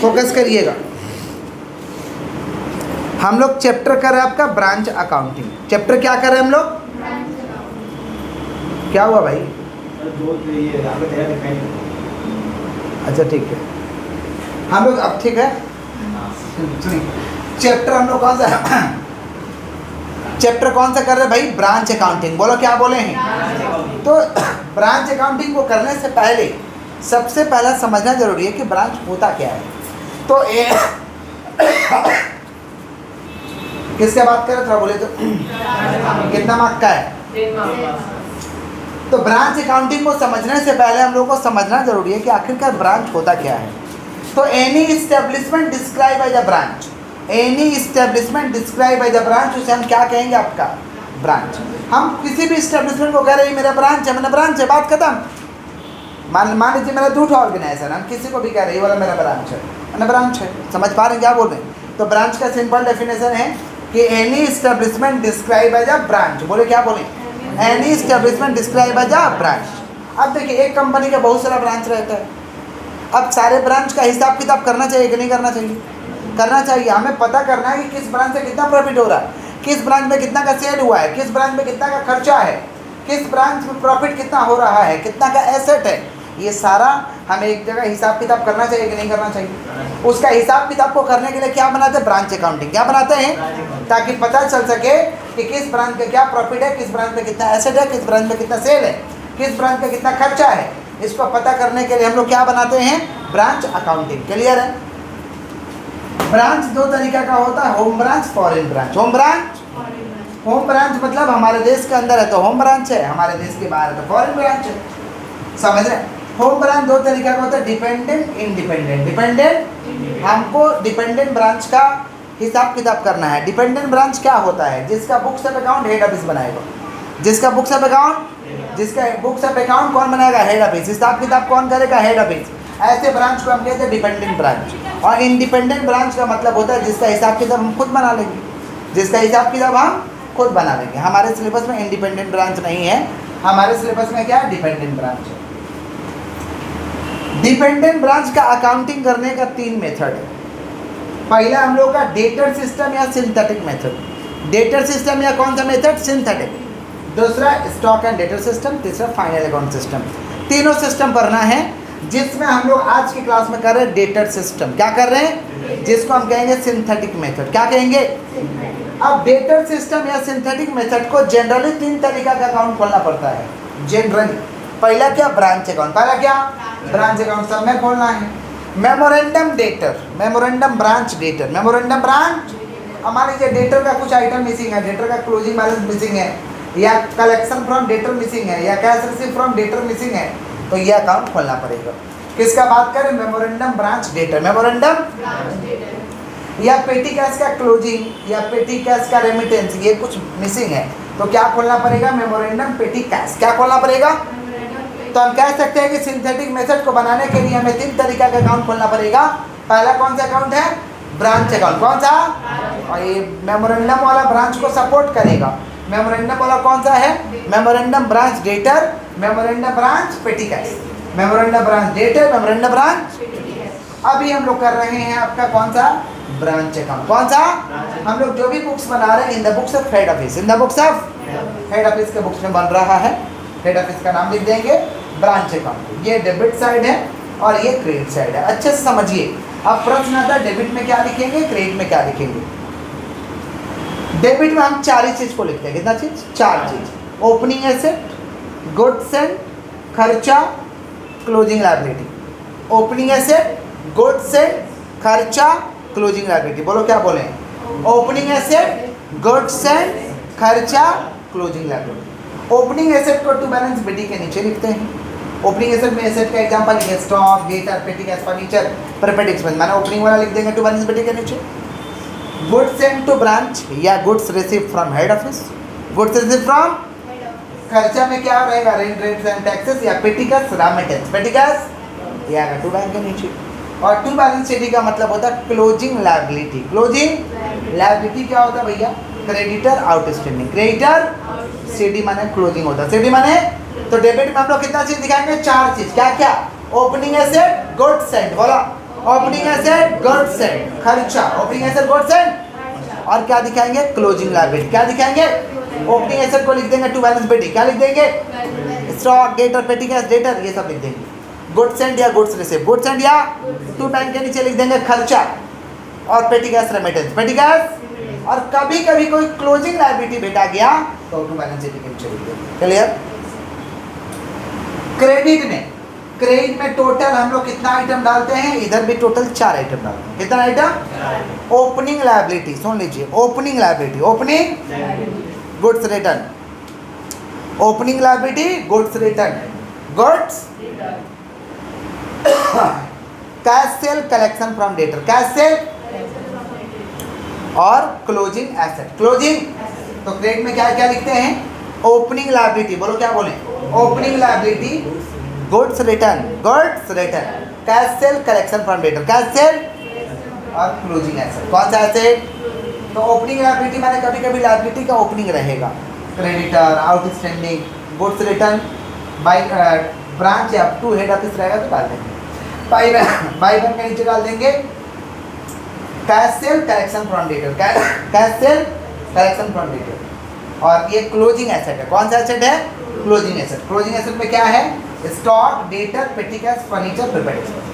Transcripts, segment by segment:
Focus करिएगा। हम लोग चैप्टर कर रहे हैं आपका ब्रांच अकाउंटिंग। चैप्टर क्या कर रहे हैं हम लोग? क्या हुआ भाई? अच्छा ठीक है, हम लोग अब ठीक है। चैप्टर हम लोग कौन सा चैप्टर कौन सा कर रहे हैं भाई? Branch accounting. बोलो क्या बोले हैं? तो ब्रांच अकाउंटिंग को करने से पहले सबसे पहला समझना जरूरी है कि ब्रांच होता क्या है। तो किससे बात कर रहे थोड़ा बोले तो? कितना मार्क का है? तो ब्रांच अकाउंटिंग को समझने से पहले हम लोग को समझना जरूरी है कि आखिरकार ब्रांच होता क्या है। तो any establishment describe as a branch, any establishment describe as a branch, उसे हम क्या कहेंगे? आपका ब्रांच। हम किसी भी इस्टेब्लिशमेंट को कह रहे हैं मेरा ब्रांच है, मैंने ब्रांच है, बात खत्म। मान लीजिए मेरा दूध ऑर्गेनाइजेशन, हम किसी को भी कह रहे हैं वाला मेरा ब्रांच है, मैंने ब्रांच है। समझ पा रहे हैं क्या बोल रहे हैं? तो ब्रांच का सिंपल डेफिनेशन है कि any establishment describe as a branch. बोले क्या बोले? Any establishment describe as a branch. अब देखिए एक कंपनी का बहुत सारा ब्रांच रहता है। अब सारे ब्रांच का हिसाब किताब करना चाहिए कि नहीं करना चाहिए? करना चाहिए। हमें पता करना है कि किस ब्रांच से कितना प्रॉफिट हो रहा है, किस ब्रांच में कितना का सेल हुआ है, किस ब्रांच में कितना का खर्चा है, किस ब्रांच में प्रॉफिट कितना हो रहा है, कितना का एसेट है। ये सारा हमें एक जगह हिसाब किताब करना चाहिए कि नहीं करना चाहिए? उसका हिसाब किताब को करने के लिए क्या बनाते हैं? Branch accounting. क्या बनाते हैं? ताकि पता चल सके कि किस ब्रांच का क्या प्रॉफिट है, किस ब्रांच में कितना एसेट है, किस ब्रांच में कितना सेल है, किस ब्रांच में कितना खर्चा है। इसको पता करने के लिए हम लोग क्या बनाते हैं? Branch accounting. क्लियर है? ब्रांच दो तरीका का होता है, home branch, foreign branch. Home branch, home branch मतलब हमारे देश के अंदर है तो होम ब्रांच है, हमारे देश के बाहर है तो फॉरेन ब्रांच है। समझ रहे? होम ब्रांच दो तरीका का होता है, डिपेंडेंट, इंडिपेंडेंट। डिपेंडेंट, हमको डिपेंडेंट ब्रांच का हिसाब किताब करना है। डिपेंडेंट ब्रांच क्या होता है? जिसका books of account head office बनाएगा। जिसका बुक्स ऑफ अकाउंट, जिसका बुक्स ऑफ अकाउंट कौन बनाएगा? Head office. हिसाब किताब कौन करेगा? Head office. ऐसे ब्रांच को हम कहते हैं डिपेंडेंट ब्रांच। और इंडिपेंडेंट ब्रांच का मतलब होता है जिसका हिसाब किताब हम खुद बना लेंगे, जिसका हिसाब किताब हम खुद बना लेंगे। हमारे सिलेबस में इंडिपेंडेंट ब्रांच नहीं है, हमारे सिलेबस में क्या है? डिपेंडेंट ब्रांच है। डिपेंडेंट ब्रांच का अकाउंटिंग करने का 3 मेथड है। पहला हम लोग का डेटर सिस्टम या सिंथेटिक मेथड। डेटर सिस्टम या कौन सा मेथड? सिंथेटिक। दूसरा स्टॉक एंड डेटर सिस्टम, तीसरा फाइनल अकाउंट सिस्टम। तीनों सिस्टम पढ़ना है, जिसमें हम लोग आज की क्लास में कर रहे हैं डेटर सिस्टम। क्या कर रहे हैं? जिसको हम कहेंगे सिंथेटिक मेथड। क्या कहेंगे? अब डेटर सिस्टम या सिंथेटिक मेथड को जनरली 3 तरीका का अकाउंट खोलना पड़ता है। जनरली पहला क्या? Branch account. पहला क्या? ब्रांच अकाउंट सब में खोलना है। Memorandum debtor, memorandum branch debtor, memorandum branch. मान लीजिए डेटर का कुछ आइटम मिसिंग है, डेटर का क्लोजिंग बैलेंस मिसिंग है, या कलेक्शन फ्रॉम डेटर मिसिंग है, या cash receive from debtor missing है, तो ये अकाउंट खोलना पड़ेगा। किसका बात करें? Memorandum branch debtor, memorandum branch debtor. या पेटी कैश का क्लोजिंग या पेटी कैश का रेमिटेंस, ये कुछ मिसिंग है तो क्या खोलना पड़ेगा? मेमोरेंडम पेटी कैश। क्या खोलना पड़ेगा? तो हम कह सकते हैं कि सिंथेटिक मेथड को बनाने के लिए हमें 3 तरीका का अकाउंट खोलना पड़ेगा। पहला कौन सा अकाउंट है? Branch account. कौन सा? और ये मेमोरेंडम वाला ब्रांच को सपोर्ट करेगा। मेमोरेंडम वाला कौन सा है? Memorandum branch debtor, memorandum branch petty cash, memorandum branch debtor, memorandum branch. अभी हम लोग कर रहे हैं आपका कौन सा? Branch account. कौन सा? हम लोग जो भी बुक्स बना रहे हैं इन the books of head office, in the books of head office के बुक्स में बन रहा है। हेड ऑफिस का नाम लिख देंगे ब्रांच अकाउंट। ये डेबिट साइड है और ये क्रेडिट साइड है। अच्छे से समझिए। अब प्रश्न आता है डेबिट में क्या लिखेंगे, क्रेडिट में क्या लिखेंगे। डेबिट में हम 4 ही चीज को लिखते हैं। कितना चीज? 4 चीज। ओपनिंग एसेट, गुड्स एंड खर्चा, closing liability. Opening asset, goods and खर्चा, क्लोजिंग लायबिलिटी। बोलो क्या बोले? ओपनिंग एसेट, गुड्स एंड खर्चा, क्लोजिंग लायबिलिटी। ओपनिंग एसेट को टू बैलेंस बीडी के नीचे लिखते हैं। ओपनिंग एसेट में एसेट का एग्जांपल लिखे stock, debtor, petty cash, furniture, prepaid expense. मैंने ओपनिंग वाला लिख देंगे टू बैलेंस बीडी के नीचे। गुड्स सेंट टू ब्रांच या goods receive from head office, goods receive from खर्चा में क्या रहेगा? रेंट, रेंट्स एंड टैक्सेस या पेटी कैश, रेमिटेंस। पेटी कैश या टू बैंक के नीचे। और टू बैलेंस शीट का मतलब होता है क्लोजिंग लायबिलिटी। क्लोजिंग लायबिलिटी क्या होता है भैया? Creditor outstanding. क्रेडिटर, सीडी माने क्लोजिंग होता है। सीडी माने, तो डेबिट में हम लोग कितना चीज दिखाएंगे? 4 चीज। क्या क्या? ओपनिंग एसेट, गुड्स एंड, बोला ओपनिंग एसेट गुड्स एंड खर्चा, ओपनिंग एसेट गुड्स एंड, और क्या दिखाएंगे क्लोजिंग लायबिलिटी, क्या दिखाएंगे ओपनिंग एसेट को लिख देंगे टू बैलेंस पेटी, क्या लिख देंगे stock debtor petty cash debtor, ये सब लिख देंगे। गुड्स एंड या गुड्स रिसीव, गुड्स एंड या टू बैंक के नीचे लिख देंगे खर्चा और पेटी कैश रेमिटेंस, पेटी कैश, और कभी कभी कोई क्लोजिंग लायबिलिटी भेटा गया तो टू बैलेंस शीट के नीचे लिख देंगे। क्लियर? क्रेडिट में टोटल हम लोग कितना आइटम डालते हैं, इधर भी टोटल 4 आइटम डालते हैं। कितना आइटम? ओपनिंग लायबिलिटी, सुन लीजिए, opening liability, opening goods return, opening liability goods return, goods cash sale collection from debtor, cash sale, और क्लोजिंग एसेट, क्लोजिंग। तो क्रेडिट में क्या क्या लिखते हैं, ओपनिंग लायबिलिटी, बोलो क्या बोले, opening liability goods return, goods return, cash sale collection from debtor, cash sale, और क्लोजिंग एसेट। कौन सा एसेट? तो ओपनिंग लायबिलिटी माने कभी कभी लायबिलिटी का ओपनिंग रहेगा, creditor, outstanding, goods return by branch या टू हेड ऑफिस रहेगा तो डाल देंगे, बाय बैंक के नीचे डाल देंगे cash sale collection from debtor, cash sale collection from debtor, और ये क्लोजिंग एसेट है। कौन सा एसेट है? Closing asset. क्लोजिंग एसेट में क्या है? Stock debtor petty cash furniture prepaid expense.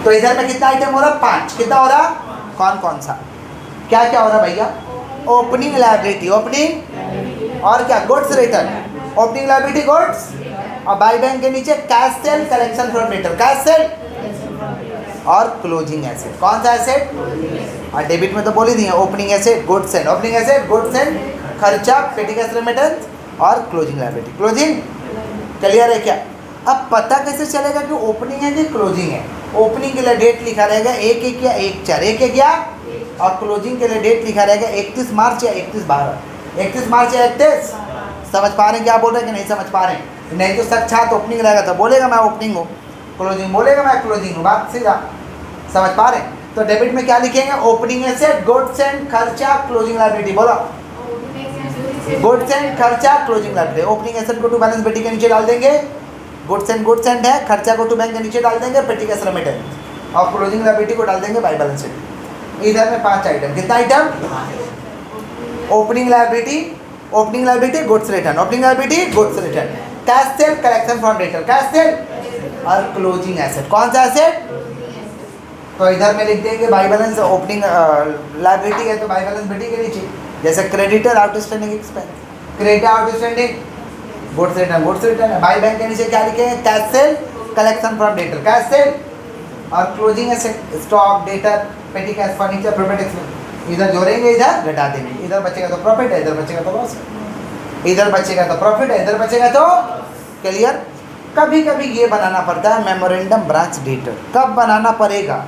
तो इधर में कितना आइटम हो रहा? 5। कितना हो रहा? कौन कौन सा, क्या क्या हो रहा भैया? ओपनिंग लायबिलिटी, ओपनिंग, और क्या goods return, opening liability goods, और बाय बैंक के नीचे cash sale collection from debtor, cash sale, और क्लोजिंग एसेट। कौन सा एसेट? और डेबिट में तो बोल ही दिए, opening asset goods and, opening asset goods and खर्चा पेटी कैश रेमिटेंस, और क्लोजिंग लायबिलिटी, क्लोजिंग। क्लियर है क्या? अब पता कैसे चलेगा कि ओपनिंग है कि क्लोजिंग है? ओपनिंग के लिए डेट लिखा रहेगा 1/1 या 1/4, 1/1 या, और क्लोजिंग के लिए डेट लिखा रहेगा 31 मार्च या 31/12, 31 मार्च या 31। समझ पा रहे हैं क्या बोल रहे हैं कि नहीं समझ पा रहे हैं? नहीं तो साक्षात ओपनिंग रहेगा तो बोलेगा मैं ओपनिंग हूँ, क्लोजिंग बोलेगा मैं क्लोजिंग हूँ, बात सीधा। समझ पा रहे हैं? तो डेबिट में क्या लिखेंगे? ओपनिंग एसेट गुड्स एंड खर्चा क्लोजिंग लायबिलिटी, बोलो गुड्स एंड खर्चा क्लोजिंग लायबिलिटी। ओपनिंग एसेट को टू बैलेंस पेटी के नीचे डाल देंगे, गुड्स एंड है, खर्चा को टू बैंक के नीचे डाल देंगे पेटी कैश रेमिटेंस, और क्लोजिंग लायबिलिटी को डाल देंगे बाय बैलेंस शीट। इधर में 5 आइटम, कितना item? Opening liability goods return, opening liability goods return, cash sale collection from debtor, cash sale, और क्लोजिंग एसेट। कौन सा एसेट? तो इधर में लिख देंगे बाय बैलेंस, ओपनिंग लायबिलिटी है तो बाय बैलेंस पेटी के नीचे, जैसे creditor outstanding expense, creditor outstanding goods return है। बाय बैंक के नीचे क्या लिखेंगे? Cash sale collection from debtor, cash sale, और closing asset stock debtor petty cash furniture prepaid expense. इधर जोड़ेंगे, इधर घटा देंगे, इधर बचेगा तो प्रॉफिट है, इधर बचेगा तो लॉस है, इधर बचेगा तो प्रॉफिट है, इधर बचेगा तो। क्लियर? कभी कभी ये बनाना पड़ता है मेमोरेंडम ब्रांच डेटर। कब बनाना पड़ेगा?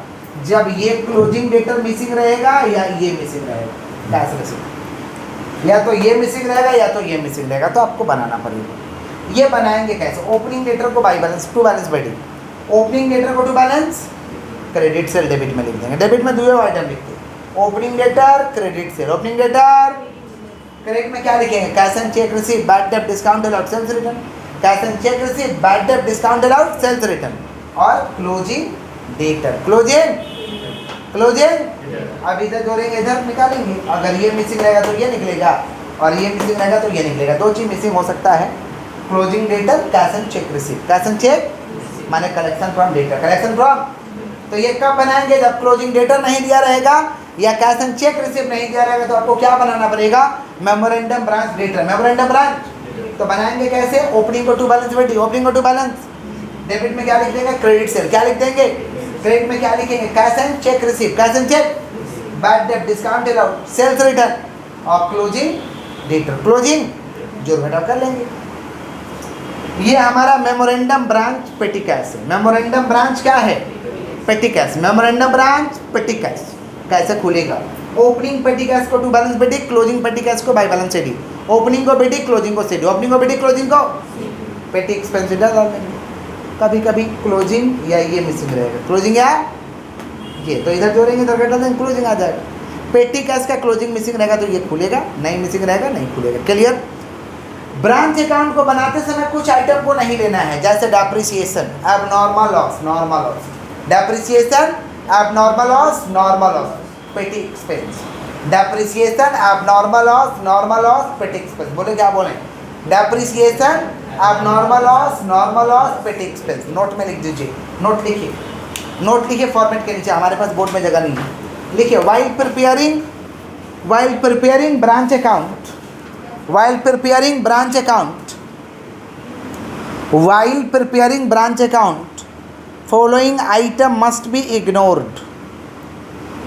जब ये क्लोजिंग डेटर मिसिंग रहेगा या ये मिसिंग रहेगा, कैश रिसीव, या तो ये मिसिंग रहेगा या तो ये मिसिंग रहेगा, तो आपको बनाना पड़ेगा। ये बनाएंगे कैसे? ओपनिंग डेटर को by balance to balance petty, opening debtor को to balance credit sale debit में लिख देंगे। डेबिट में 2 आइटम लिखते हैं, opening debtor credit sale. Opening debtor credit में क्या लिखेंगे? Cash and cheque receive, bad debt discount allowed sales return, cash and cheque receive, bad debt discount allowed sales return, और क्लोजिंग डेटर, क्लोजिंग। अब इधर जोड़ेंगे, इधर निकालेंगे, अगर ये मिसिंग रहेगा तो ये निकलेगा, और ये मिसिंग रहेगा तो ये निकलेगा। 2 चीज़ मिसिंग हो सकता है, closing debtor, cash and cheque receive, cash and cheque माने collection from debtor, collection from. तो ये कब बनाएंगे? जब क्लोजिंग डेटर नहीं दिया रहेगा या कैश एंड चेक रिसीव नहीं दिया रहेगा, तो आपको क्या बनाना पड़ेगा? Memorandum branch debtor, memorandum branch. तो बनाएंगे कैसे? ओपनिंग को टू बैलेंस पेटी, ओपनिंग को टू बैलेंस। डेबिट में क्या लिख देंगे? Credit sale. क्या लिख देंगे? क्रेडिट में क्या लिखेंगे? Cash and cheque receive, cash and cheque, bad debt discount allowed sales return, और क्लोजिंग डेटर, क्लोजिंग जोड़ घटाव कर लेंगे। ये हमारा मेमोरेंडम ब्रांच पेटी कैश है। मेमोरेंडम ब्रांच क्या है? Petty cash. Memorandum branch petty cash कैसे खुलेगा? ओपनिंग पेटी कैश को टू बैलेंस पेटी, क्लोजिंग पेटी कैश को बाय बैलेंस सीडी, ओपनिंग को पेटी, क्लोजिंग को सीडी, ओपनिंग को पेटी, क्लोजिंग को पेटी एक्सपेंस डाल देंगे। कभी कभी क्लोजिंग या ये मिसिंग रहेगा, क्लोजिंग या ये, तो इधर जोड़ेंगे इधर घटा देंगे, क्लोजिंग आ जाएगा। पेटी कैश का क्लोजिंग मिसिंग रहेगा तो ये खुलेगा, नहीं मिसिंग रहेगा नहीं खुलेगा। क्लियर? ब्रांच अकाउंट को बनाते समय कुछ आइटम को नहीं लेना है, जैसे डेप्रिसिएशन, अब normal loss, depreciation abnormal loss, normal loss, petty expense. Depreciation abnormal loss, normal loss, petty expense. बोले क्या बोले? Depreciation abnormal loss, normal loss, petty expense. Note में लिख दीजिए, नोट लिखिए, नोट लिखिए फॉर्मेट के नीचे, हमारे पास बोर्ड में जगह नहीं है। लिखिए while preparing branch account, while preparing branch account, while preparing branch account, following item must be ignored.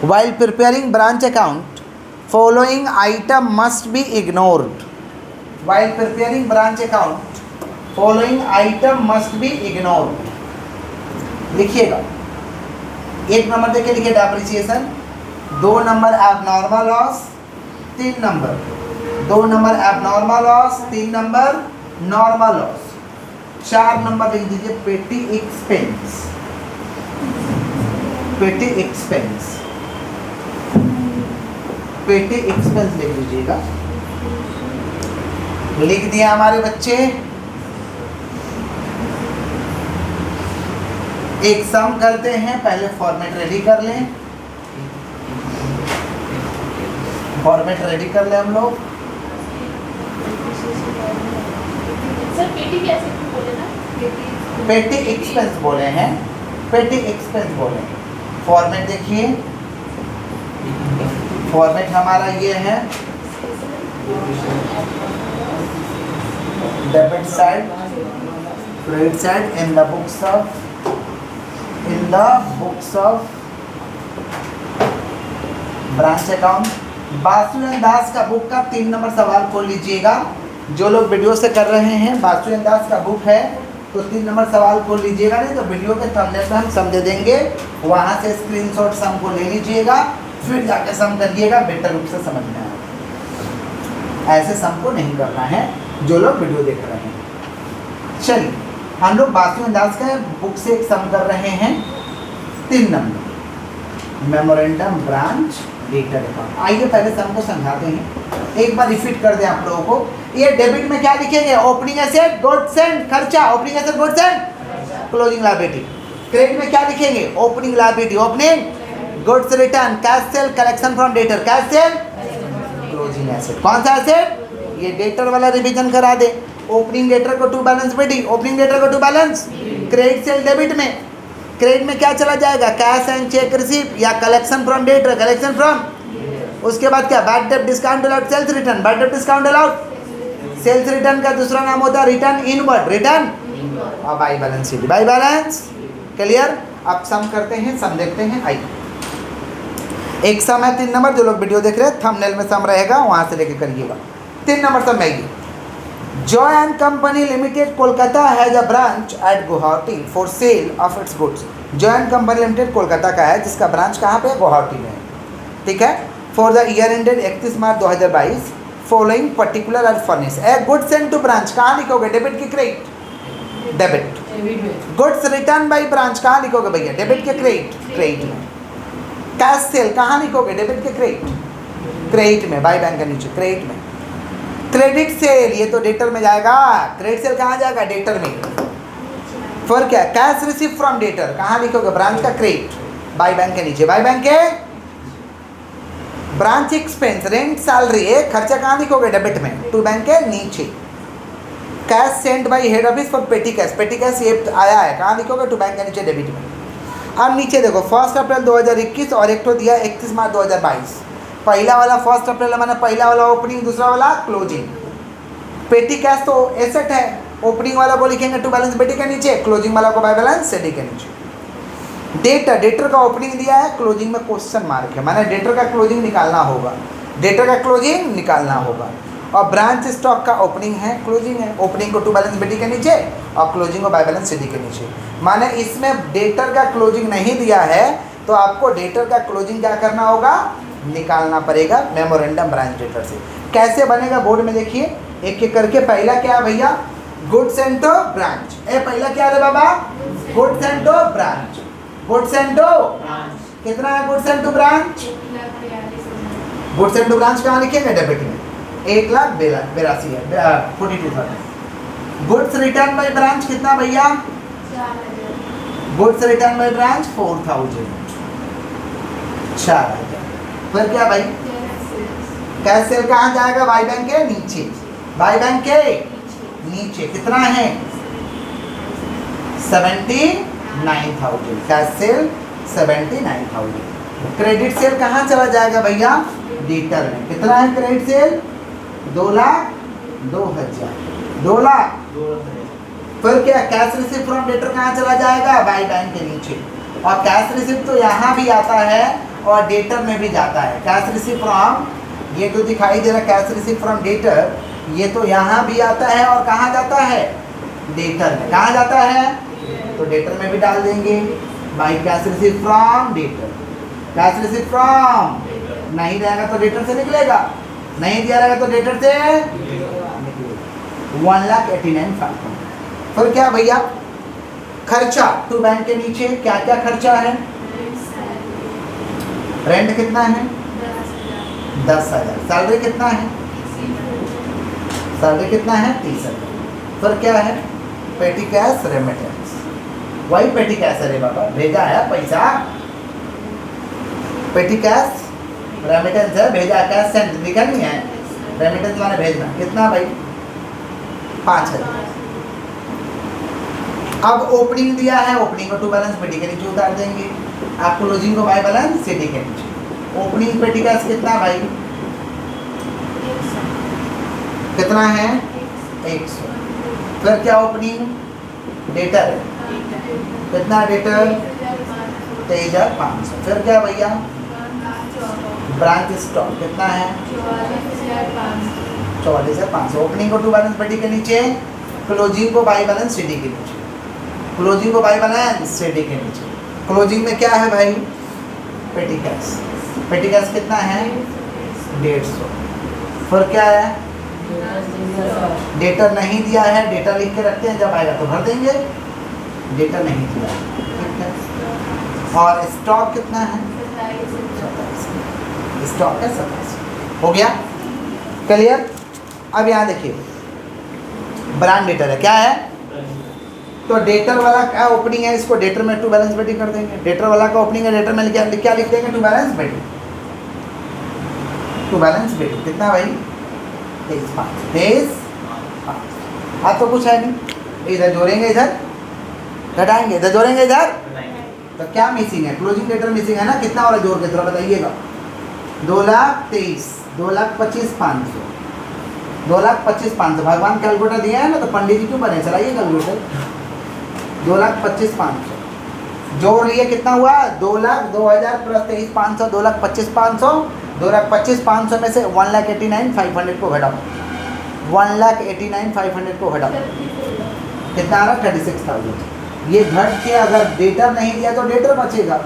While preparing branch account, following item must be ignored. While preparing branch account, following item must be ignored. लिखिएगा, एक number देखिए, लिखिए depreciation, 2 number abnormal loss, 3 number, 2 number abnormal loss, 3 number normal loss, 4 number लिख दीजिए पेटी expense, पेटी expense, पेटी expense लिख दीजिएगा। लिख दिया हमारे बच्चे। एक सम करते हैं, पहले फॉर्मेट रेडी कर लें, फॉर्मेट रेडी कर लें हम लोग। सर पेटी कैसे बोले ना? पेटी एक्सपेंस बोले हैं, पेटी एक्सपेंस बोले। फॉर्मेट देखिए, फॉर्मेट हमारा ये है, debit side, credit side in the books of, in the books of branch account. Basu and Das का बुक का 3 नंबर सवाल खोल लीजिएगा। जो लोग वीडियो से कर रहे हैं, बासु एंड दास का बुक है तो 3 नंबर सवाल खोल लीजिएगा, नहीं तो वीडियो के थंबनेल में हम समझ देंगे, वहाँ से स्क्रीनशॉट सम को ले लीजिएगा, फिर जाके सम करिएगा, बेटर रूप से समझ में आएगा। ऐसे सम को नहीं करना है जो लोग वीडियो देख रहे हैं। चलिए, हम लोग बासु एंड दास का बुक से एक सम कर रहे हैं, 3 number, memorandum branch debtor account. आइए पहले सम को समझाते हैं, एक बार रिपीट कर दें आप लोगों को। ये डेबिट में क्या लिखेंगे? ओपनिंग एसेट, गुड्स एंड खर्चा, opening asset, goods and closing liability. Credit में क्या लिखेंगे? Opening liability, opening goods return, cash sale, collection from debtor, cash sale, closing asset. कौन सा एसेट? ये डेटर वाला रिवीजन करा दे। ओपनिंग डेटर को to balance petty, opening debtor को to balance credit sale debit में, क्रेडिट में क्या चला जाएगा? कैश एंड चेक रिसीव या collection from debtor, collection from, उसके बाद क्या? Bad debt discount allowed, sales return, bad debt discount allowed, sales return का दूसरा नाम होता है रिटर्न इनवर्ड, रिटर्न और by balance sheet, by balance. Clear? अब सम करते हैं, सम देखते हैं। आइए, एक सम है 3 नंबर, जो लोग वीडियो देख रहे हैं थंबनेल में सम रहेगा, वहाँ से लेके करिएगा। 3 नंबर सम है, Joy and Company Limited Kolkata has a branch at Guwahati for sale of its goods. Joy and company limited Kolkata का है, जिसका ब्रांच कहाँ पे है? गुवाहाटी में है। ठीक है। For the year ended 31 March 2022 following particular are furnish a goods sent to branch. कहाँ लिखोगे? डेबिट की credit? Debit. Goods return by branch कहाँ लिखोगे भैया? डेबिट के क्रेडिट? क्रेडिट में। कैश सेल कहाँ लिखोगे? डेबिट के क्रेडिट? क्रेडिट में, बाई बैंक के नीचे क्रेडिट में। क्रेडिट सेल ये तो डेटर में जाएगा, क्रेडिट सेल कहाँ जाएगा? डेटर में। फिर क्या? कैश रिसीव फ्रॉम डेटर कहाँ लिखोगे? ब्रांच का क्रेडिट, बाई बैंक के नीचे, बाई बैंक के। ब्रांच एक्सपेंस रेंट सैलरी है, खर्चा कहाँ लिखोगे? डेबिट में, टू बैंक के नीचे। Cash Saint by head office for पेटी कैश, पेटी कैश ये आया है, कहाँ लिखोगे? टू बैंक के नीचे, डेबिट में। अब नीचे देखो, 1 अप्रैल 2021 और एक तो दिया 31 मार्च 2022। पहला वाला 1 अप्रैल मैंने पहला वाला ओपनिंग, दूसरा वाला क्लोजिंग। पेटी कैश तो एसेट है, ओपनिंग वाला को लिखेंगे टू बैलेंस पेटी के नीचे, क्लोजिंग वाला को बाय बैलेंस सेडी के नीचे। डेटर, डेटर का ओपनिंग दिया है, क्लोजिंग में क्वेश्चन मार्क है, मैंने डेटर का क्लोजिंग निकालना होगा, डेटर का क्लोजिंग निकालना होगा। और ब्रांच स्टॉक का ओपनिंग है, क्लोजिंग है, ओपनिंग को टू बैलेंस पेटी के नीचे और क्लोजिंग को बाय बैलेंस सेडी के नीचे। माने इसमें डेटर का क्लोजिंग नहीं दिया है तो आपको डेटर का क्लोजिंग क्या करना होगा? निकालना पड़ेगा मेमोरेंडम ब्रांच डेटर से। कैसे बनेगा? बोर्ड में देखिए एक एक करके। पहला क्या है भैया? Goods and to branch. ए पहला क्या है बाबा? Goods and to branch. Goods and to कितना है? Goods and to branch, goods and to branch कहाँ लिखेंगे? डेबिट में, 1,82,000 है, 42,000। गुड्स रिटर्न बाई ब्रांच कितना भैया? Goods return by branch 4000, 4000। फिर क्या भाई, कैश सेल कहाँ जाएगा? बाई बैंक के नीचे, बाई बैंक के नीचे कितना है? 79,000, कैश सेल 79,000। क्रेडिट सेल कहाँ चला जाएगा भैया? डेटर में। कितना है क्रेडिट सेल? 2,02,000, 2 लाख। फिर क्या, कैश रिसीव फ्रॉम डेटर कहाँ चला जाएगा? बाई बैंक के नीचे। और कैश रिसीव तो यहाँ भी आता है और डेटर में भी जाता है। कैश रिसीव फ्रॉम, ये तो दिखाई दे रहा है कैश रिसीव फ्रॉम डेटर, ये तो यहाँ भी आता है और कहाँ जाता है? डेटर में। कहाँ जाता है? तो डेटर में भी डाल देंगे, by cash receive from debtor. Cash receive from नहीं रहेगा तो डेटर से निकलेगा, नहीं दिया रहेगा तो डेटर से निकलेगा। 1,89,500। फिर क्या भैया, खर्चा टू बैंक के नीचे क्या क्या खर्चा है? रेंट कितना है? 10,000। सैलरी कितना है? सैलरी कितना है? 30,000। फिर क्या है? पेटी कैश रेमिटेंस, वही पेटी कैश है रे बाबा, भेजा है पैसा। पेटी कैश रेमिटेंस है, भेजा कैश सेंड लिखा नहीं है, रेमिटेंस माने भेजना। कितना भाई? 5,000। अब ओपनिंग दिया है, ओपनिंग को टू बैलेंस पेटी के नीचे उतार देंगे। आप क्लोजिंग को बाय बैलेंस सीडी के नीचे। ओपनिंग पेटी कैश कितना भाई? कितना है? 100। फिर क्या ओपनिंग? डेटर है, कितना डेटर? 23,500। फिर क्या भैया? ब्रांच स्टॉक कितना है? 44,500। ओपनिंग को टू बैलेंस पेटी के नीचे, क्लोजिंग को बाई बैलेंस सीडी के नीचे। क्लोजिंग को बाई बैलेंस सीडी के नीचे। क्लोजिंग में क्या है भाई? पेटी कैश। पेटी कैश कितना है? 150। फिर क्या है? डेटर नहीं दिया है, डेटा लिख के रखते हैं, जब आएगा तो भर देंगे। डेटा नहीं दिया है, ठीक है। और स्टॉक कितना है? स्टॉक है 27। हो गया क्लियर? अब यहाँ देखिए, ब्रांड डेटर है, क्या है? तो डेटर वाला क्या ओपनिंग है, इसको डेटर में टू बैलेंस पेटी कर देंगे। डेटर वाला का ओपनिंग है, डेटर में क्या लिख देंगे? टू बैलेंस पेटी। टू बैलेंस पेटी कितना भाई? 23,500। हाँ तो कुछ है नहीं, इधर जोड़ेंगे, इधर घटाएंगे, इधर जोड़ेंगे, इधर। तो क्या मिसिंग है? क्लोजिंग डेटर मिसिंग है ना। कितना वाला जोड़ के थोड़ा बताइएगा। 2,23,000, 2,25,500, 2,25,500। भगवान कैलकुलेटर दिया है ना, तो पंडित जी क्यों बने? चलाइए कैलकुलेटर। 2,25,500 जोड़ लिए, कितना हुआ? 2,02,000 प्लस 23,500, 2,25,500। 2,25,500 में से 1,89,500 को घटाओ, 1,89,500 को घटाओ, कितना आ रहा? 36,000। ये घट के अगर डेटर नहीं दिया तो डेटर बचेगा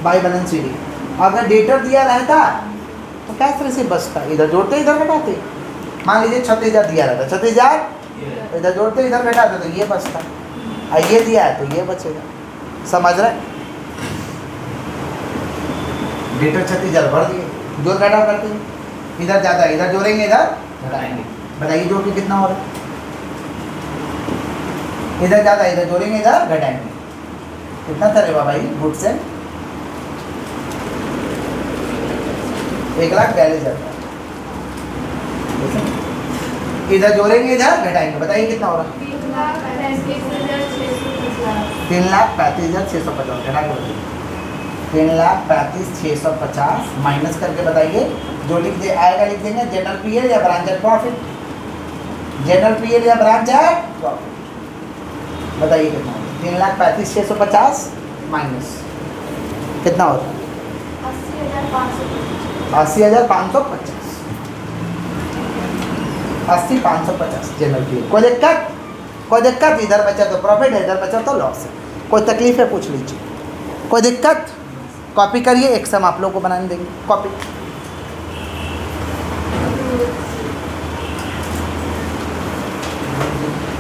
बाई बैलेंस सीडी। अगर डेटर दिया रहता तो कैश रिसीव बचता, इधर जोड़ते इधर घटाते। मान लीजिए 36,000 दिया रहता, 36,000 इधर जोड़ते इधर घटाते तो ये बचता, और ये दिया है तो ये बचेगा। समझ रहे? डेटर 36,000 भर दिए, जोड़ घटा करते हैं, इधर ज़्यादा इधर जोड़ेंगे, इधर घटाएंगे। बताइए जोड़ के कितना हो रहा है? इधर ज़्यादा इधर जोड़ेंगे, इधर घटाएंगे, कितना था रे भाई? गुड से 1,42,000। इधर जोड़ेंगे, इधर घटाएंगे, बताइए कितना हो रहा है? 3,35,650। घटा के बताइए। 3,35,650 माइनस करके बताइए। जो लिख दे आएगा लिख देंगे, जनरल पीएल या branch at profit. General PL या ब्रांच एट प्रॉफिट। बताइए कितना होगा? 3,35,650 माइनस कितना होता है? 80,550। 80,550 जनरल पीएल। कोई दिक्कत? कोई दिक्कत? इधर बचा तो प्रॉफिट है, इधर बचा तो लॉस है। कोई तकलीफ है पूछ लीजिए। कोई दिक्कत? कॉपी करिए, एक सम आप लोग को बनाने देंगे। कॉपी